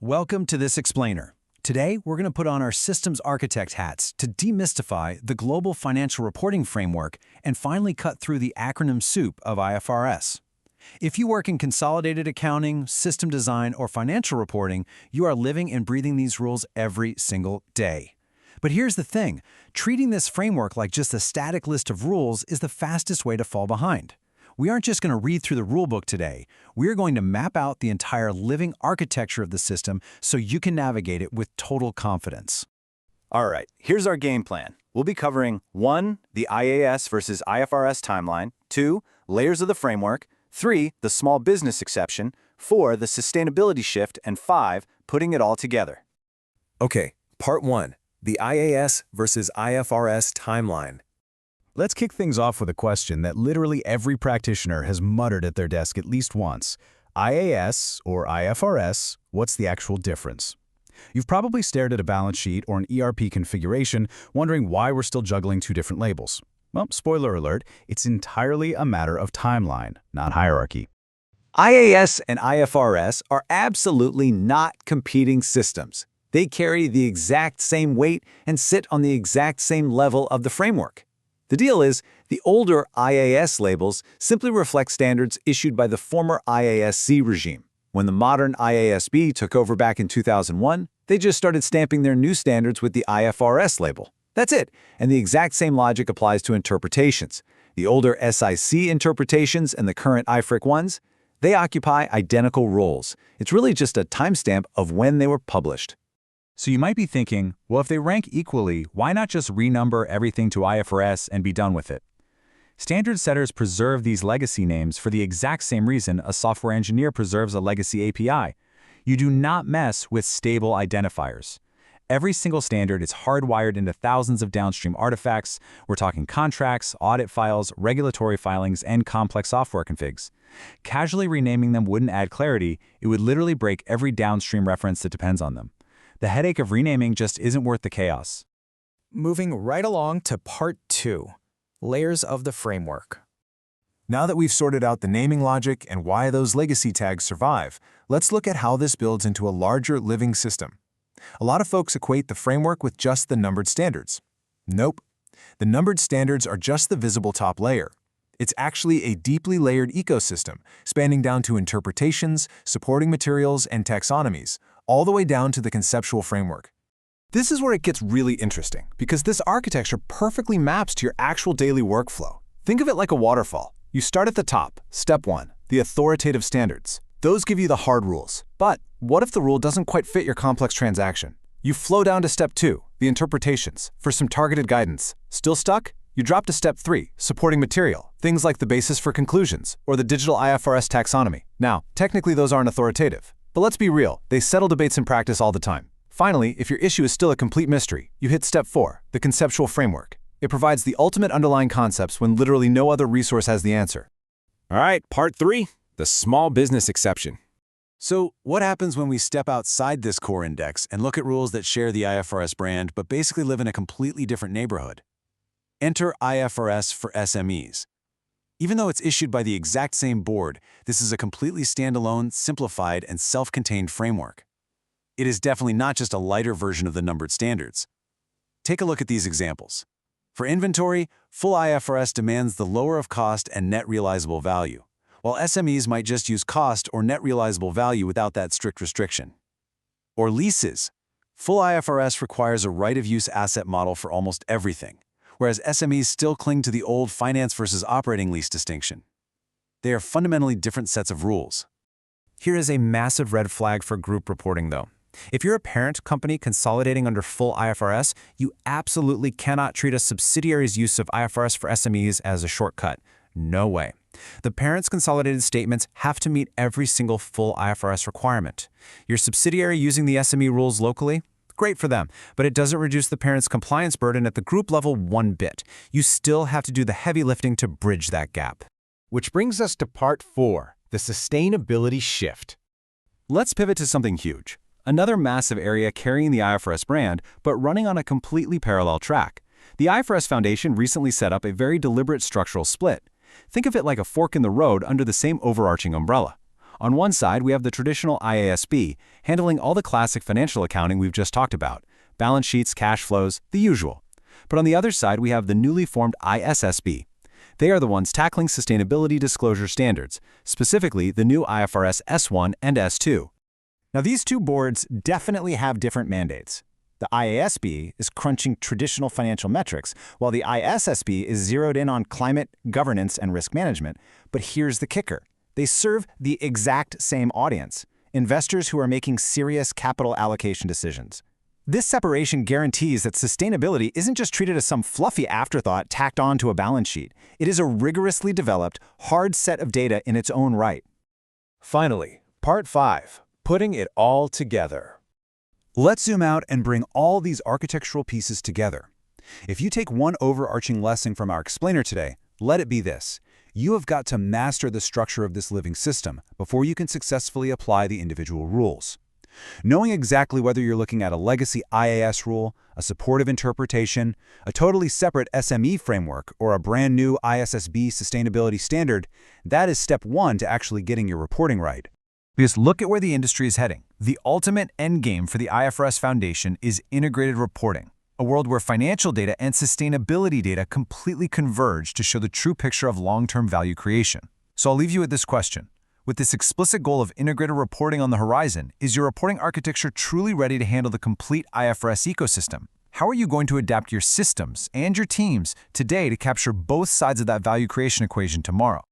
Welcome to this explainer. Today, we're going to put on our systems architect hats to demystify the global financial reporting framework and finally cut through the acronym soup of IFRS. If you work in consolidated accounting, system design, or financial reporting, you are living and breathing these rules every single day. But here's the thing, treating this framework like just a static list of rules is the fastest way to fall behind. We aren't just going to read through the rulebook today. We're going to map out the entire living architecture of the system so you can navigate it with total confidence. All right, here's our game plan. We'll be covering 1. The IAS versus IFRS timeline, 2. Layers of the framework, 3. The small business exception, 4. The sustainability shift, and 5. Putting it all together. Okay, Part 1. The IAS versus IFRS timeline. Let's kick things off with a question that literally every practitioner has muttered at their desk at least once. IAS or IFRS, what's the actual difference? You've probably stared at a balance sheet or an ERP configuration, wondering why we're still juggling two different labels. Well, spoiler alert, it's entirely a matter of timeline, not hierarchy. IAS and IFRS are absolutely not competing systems. They carry the exact same weight and sit on the exact same level of the framework. The deal is, the older IAS labels simply reflect standards issued by the former IASC regime. When the modern IASB took over back in 2001, they just started stamping their new standards with the IFRS label. That's it, and the exact same logic applies to interpretations. The older SIC interpretations and the current IFRIC ones, they occupy identical roles. It's really just a timestamp of when they were published. So you might be thinking, well, if they rank equally, why not just renumber everything to IFRS and be done with it? Standard setters preserve these legacy names for the exact same reason a software engineer preserves a legacy API. You do not mess with stable identifiers. Every single standard is hardwired into thousands of downstream artifacts. We're talking contracts, audit files, regulatory filings, and complex software configs. Casually renaming them wouldn't add clarity. It would literally break every downstream reference that depends on them. The headache of renaming just isn't worth the chaos. Moving right along to Part 2. Layers of the framework. Now that we've sorted out the naming logic and why those legacy tags survive, let's look at how this builds into a larger living system. A lot of folks equate the framework with just the numbered standards. Nope. The numbered standards are just the visible top layer. It's actually a deeply layered ecosystem, spanning down to interpretations, supporting materials, and taxonomies, all the way down to the conceptual framework. This is where it gets really interesting, because this architecture perfectly maps to your actual daily workflow. Think of it like a waterfall. You start at the top, step 1, the authoritative standards. Those give you the hard rules. But what if the rule doesn't quite fit your complex transaction? You flow down to step 2, the interpretations, for some targeted guidance. Still stuck? You drop to step 3, supporting material, things like the basis for conclusions, or the digital IFRS taxonomy. Now, technically those aren't authoritative. But let's be real, they settle debates in practice all the time. Finally, if your issue is still a complete mystery, you hit step 4, the conceptual framework. It provides the ultimate underlying concepts when literally no other resource has the answer. All right, Part 3. The small business exception. So what happens when we step outside this core index and look at rules that share the IFRS brand but basically live in a completely different neighborhood? Enter IFRS for SMEs. Even though it's issued by the exact same board, this is a completely standalone, simplified, and self-contained framework. It is definitely not just a lighter version of the numbered standards. Take a look at these examples. For inventory, full IFRS demands the lower of cost and net realizable value, while SMEs might just use cost or net realizable value without that strict restriction. Or leases. Full IFRS requires a right-of-use asset model for almost everything, whereas SMEs still cling to the old finance versus operating lease distinction. They are fundamentally different sets of rules. Here is a massive red flag for group reporting, though. If you're a parent company consolidating under full IFRS, you absolutely cannot treat a subsidiary's use of IFRS for SMEs as a shortcut. No way. The parent's consolidated statements have to meet every single full IFRS requirement. Your subsidiary using the SME rules locally? Great for them, but it doesn't reduce the parent's compliance burden at the group level one bit. You still have to do the heavy lifting to bridge that gap. Which brings us to Part 4, the sustainability shift. Let's pivot to something huge. Another massive area carrying the IFRS brand, but running on a completely parallel track. The IFRS Foundation recently set up a very deliberate structural split. Think of it like a fork in the road under the same overarching umbrella. On one side, we have the traditional IASB, handling all the classic financial accounting we've just talked about, balance sheets, cash flows, the usual. But on the other side, we have the newly formed ISSB. They are the ones tackling sustainability disclosure standards, specifically the new IFRS S1 and S2. Now, these two boards definitely have different mandates. The IASB is crunching traditional financial metrics, while the ISSB is zeroed in on climate, governance, and risk management. But here's the kicker. They serve the exact same audience, investors who are making serious capital allocation decisions. This separation guarantees that sustainability isn't just treated as some fluffy afterthought tacked on to a balance sheet. It is a rigorously developed, hard set of data in its own right. Finally, Part 5, putting it all together. Let's zoom out and bring all these architectural pieces together. If you take one overarching lesson from our explainer today, let it be this. You have got to master the structure of this living system before you can successfully apply the individual rules. Knowing exactly whether you're looking at a legacy IAS rule, a supportive interpretation, a totally separate SME framework, or a brand new ISSB sustainability standard, that is step one to actually getting your reporting right. Because look at where the industry is heading. The ultimate endgame for the IFRS Foundation is integrated reporting, a world where financial data and sustainability data completely converge to show the true picture of long-term value creation. So I'll leave you with this question. With this explicit goal of integrated reporting on the horizon, is your reporting architecture truly ready to handle the complete IFRS ecosystem? How are you going to adapt your systems and your teams today to capture both sides of that value creation equation tomorrow?